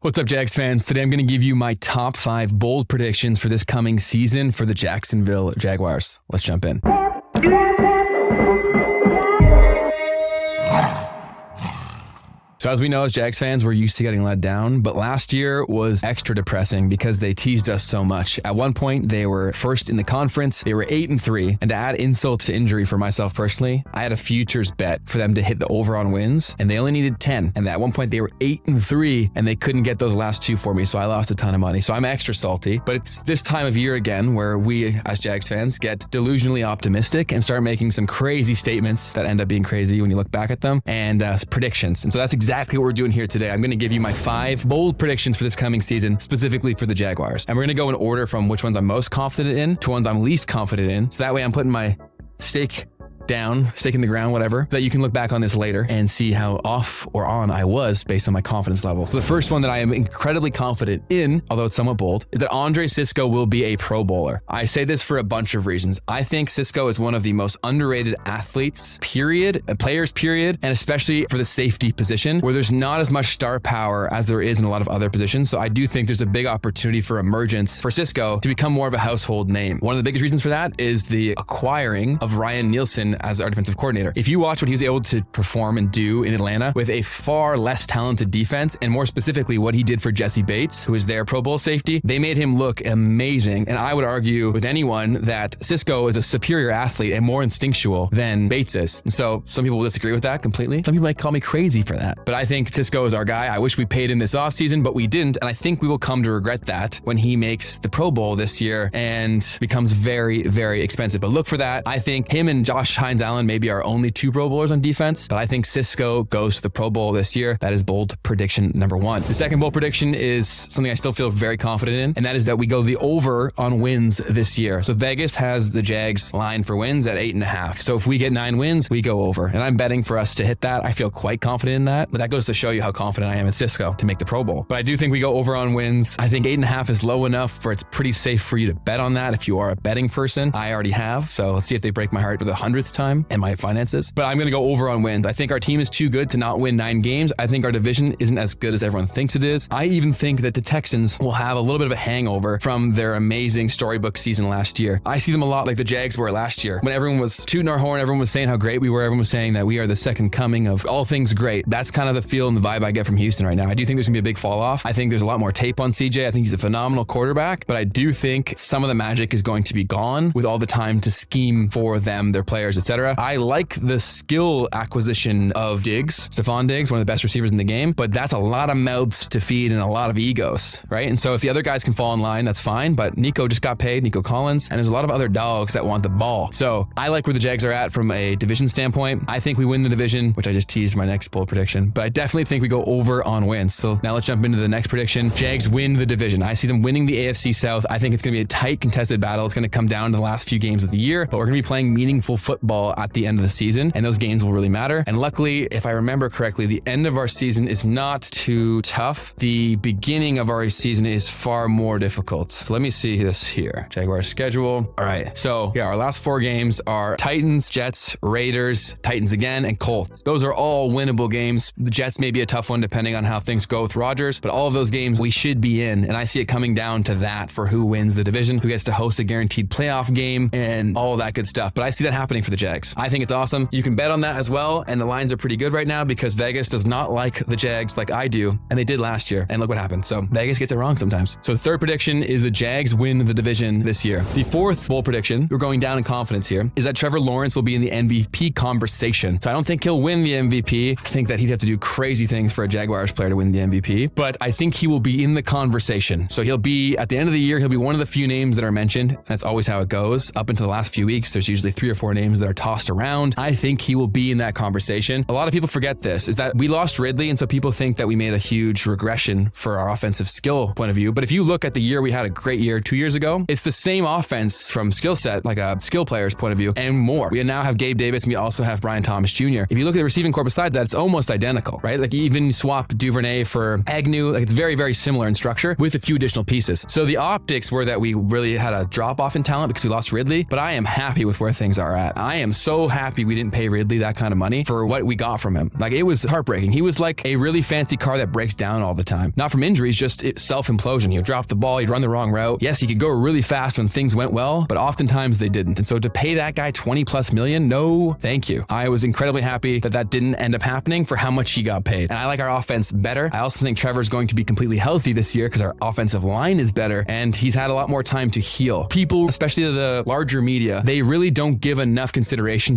What's up, Jags fans? Today I'm going to give you my top 5 bold predictions for this coming season for the Jacksonville Jaguars. Let's jump in. So as we know, as Jags fans, we're used to getting let down, but last year was extra depressing because they teased us so much. At one point, they were first in the conference. They were 8-3, and to add insult to injury for myself personally, I had a futures bet for them to hit the over on wins, and they only needed 10. And at one point, they were 8-3, and they couldn't get those last 2 for me, so I lost a ton of money. So I'm extra salty, but it's this time of year again where we, as Jags fans, get delusionally optimistic and start making some crazy statements that end up being crazy when you look back at them, and predictions. And so that's exactly what we're doing here today. I'm going to give you my 5 bold predictions for this coming season, specifically for the Jaguars. And we're going to go in order from which ones I'm most confident in to ones I'm least confident in. So that way I'm putting my stake in the ground, whatever, that you can look back on this later and see how off or on I was based on my confidence level. So the first one that I am incredibly confident in, although it's somewhat bold, is that Cisco will be a Pro Bowler. I say this for a bunch of reasons. I think Cisco is one of the most underrated athletes, players, and especially for the safety position where there's not as much star power as there is in a lot of other positions. So I do think there's a big opportunity for emergence for Cisco to become more of a household name. One of the biggest reasons for that is the acquiring of Ryan Nielsen as our defensive coordinator. If you watch what he was able to perform and do in Atlanta with a far less talented defense, and more specifically what he did for Jesse Bates, who is their Pro Bowl safety, they made him look amazing. And I would argue with anyone that Cisco is a superior athlete and more instinctual than Bates is. And so some people will disagree with that completely. Some people might call me crazy for that. But I think Cisco is our guy. I wish we paid him this offseason, but we didn't. And I think we will come to regret that when he makes the Pro Bowl this year and becomes very, very expensive. But look for that. I think him and Josh Hines-Allen maybe our only 2 Pro Bowlers on defense, but I think Cisco goes to the Pro Bowl this year. That is bold prediction number 1. The second bold prediction is something I still feel very confident in, and that is that we go the over on wins this year. So Vegas has the Jags line for wins at 8.5. So if we get 9 wins, we go over, and I'm betting for us to hit that. I feel quite confident in that, but that goes to show you how confident I am in Cisco to make the Pro Bowl. But I do think we go over on wins. I think 8.5 is low enough for it's pretty safe for you to bet on that if you are a betting person. I already have, so let's see if they break my heart for the 100th time and my finances, but I'm going to go over on wins. I think our team is too good to not win 9 games. I think our division isn't as good as everyone thinks it is. I even think that the Texans will have a little bit of a hangover from their amazing storybook season last year. I see them a lot like the Jags were last year. When everyone was tooting our horn, everyone was saying how great we were, everyone was saying that we are the second coming of all things great. That's kind of the feel and the vibe I get from Houston right now. I do think there's going to be a big fall off. I think there's a lot more tape on CJ. I think he's a phenomenal quarterback, but I do think some of the magic is going to be gone with all the time to scheme for them, their players, etc. I like the skill acquisition of Stephon Diggs, one of the best receivers in the game, but that's a lot of mouths to feed and a lot of egos, right? And so if the other guys can fall in line, that's fine, but Nico just got paid, Nico Collins, and there's a lot of other dogs that want the ball. So I like where the Jags are at from a division standpoint. I think we win the division, which I just teased my next bold prediction, but I definitely think we go over on wins. So now let's jump into the next prediction. Jags win the division. I see them winning the AFC South. I think it's going to be a tight contested battle. It's going to come down to the last few games of the year, but we're going to be playing meaningful football at the end of the season, and those games will really matter. And luckily, if I remember correctly, the end of our season is not too tough. The beginning of our season is far more difficult. So let me see this here. Jaguars schedule. All right. So yeah, our last 4 games are Titans, Jets, Raiders, Titans again, and Colts. Those are all winnable games. The Jets may be a tough one depending on how things go with Rodgers, but all of those games we should be in. And I see it coming down to that for who wins the division, who gets to host a guaranteed playoff game, and all of that good stuff. But I see that happening for the Jags. I think it's awesome. You can bet on that as well. And the lines are pretty good right now because Vegas does not like the Jags like I do. And they did last year. And look what happened. So Vegas gets it wrong sometimes. So the third prediction is the Jags win the division this year. The fourth bold prediction, we're going down in confidence here, is that Trevor Lawrence will be in the MVP conversation. So I don't think he'll win the MVP. I think that he'd have to do crazy things for a Jaguars player to win the MVP. But I think he will be in the conversation. So he'll be, at the end of the year, he'll be one of the few names that are mentioned. That's always how it goes. Up until the last few weeks, there's usually 3 or 4 names that are tossed around. I think he will be in that conversation. A lot of people forget this, is that we lost Ridley, and so people think that we made a huge regression for our offensive skill point of view. But if you look at the year we had a great year 2 years ago, it's the same offense from skill set, like a skill player's point of view, and more. We now have Gabe Davis, and we also have Brian Thomas Jr. If you look at the receiving corps beside that, it's almost identical, right? Like even swap Duvernay for Agnew, like it's very, very similar in structure with a few additional pieces. So the optics were that we really had a drop off in talent because we lost Ridley, but I am happy with where things are at. I I am so happy we didn't pay Ridley that kind of money for what we got from him. Like, it was heartbreaking. He was like a really fancy car that breaks down all the time. Not from injuries, just self-implosion. He would drop the ball, he'd run the wrong route. Yes, he could go really fast when things went well, but oftentimes they didn't. And so to pay that guy 20 plus million, no, thank you. I was incredibly happy that that didn't end up happening for how much he got paid. And I like our offense better. I also think Trevor's going to be completely healthy this year because our offensive line is better and he's had a lot more time to heal. People, especially the larger media, they really don't give enough consideration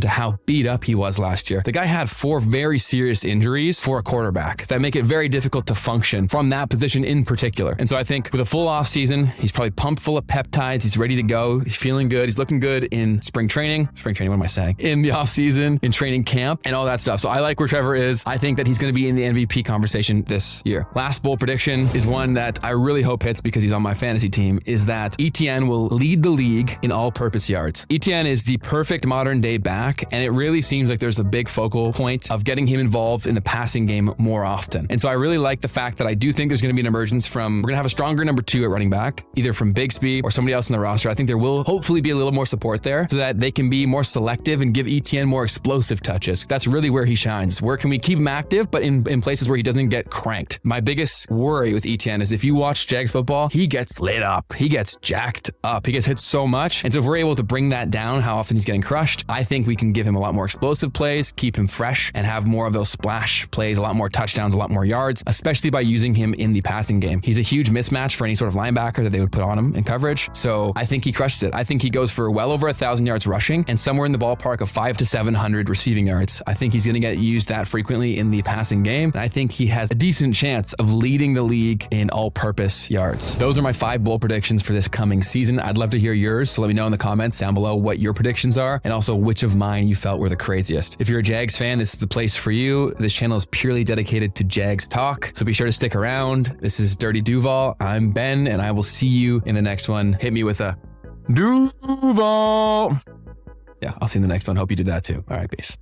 to how beat up he was last year. The guy had 4 very serious injuries for a quarterback that make it very difficult to function from that position in particular. And so I think with a full off season, he's probably pumped full of peptides. He's ready to go. He's feeling good. He's looking good in spring training, what am I saying? In the off season, in training camp and all that stuff. So I like where Trevor is. I think that he's going to be in the MVP conversation this year. Last bold prediction is one that I really hope hits because he's on my fantasy team, is that ETN will lead the league in all-purpose yards. ETN is the perfect modern day back, and it really seems like there's a big focal point of getting him involved in the passing game more often. And so I really like the fact that I do think there's going to be an emergence from, we're going to have a stronger number 2 at running back, either from Bigsby or somebody else in the roster. I think there will hopefully be a little more support there so that they can be more selective and give ETN more explosive touches. That's really where he shines. Where can we keep him active, but in places where he doesn't get cranked? My biggest worry with ETN is if you watch Jags football, he gets lit up. He gets jacked up. He gets hit so much. And so if we're able to bring that down, how often he's getting crushed, I think we can give him a lot more explosive plays, keep him fresh, and have more of those splash plays, a lot more touchdowns, a lot more yards, especially by using him in the passing game. He's a huge mismatch for any sort of linebacker that they would put on him in coverage. So I think he crushes it. I think he goes for well over 1,000 yards rushing and somewhere in the ballpark of 500 to 700 receiving yards. I think he's going to get used that frequently in the passing game. And I think he has a decent chance of leading the league in all-purpose yards. Those are my 5 bold predictions for this coming season. I'd love to hear yours. So let me know in the comments down below what your predictions are and also which of mine you felt were the craziest. If you're a Jags fan, this is the place for you. This channel is purely dedicated to Jags talk. So be sure to stick around. This is Dirty Duval. I'm Ben, and I will see you in the next one. Hit me with a Duval. Yeah, I'll see you in the next one. Hope you did that too. All right, peace.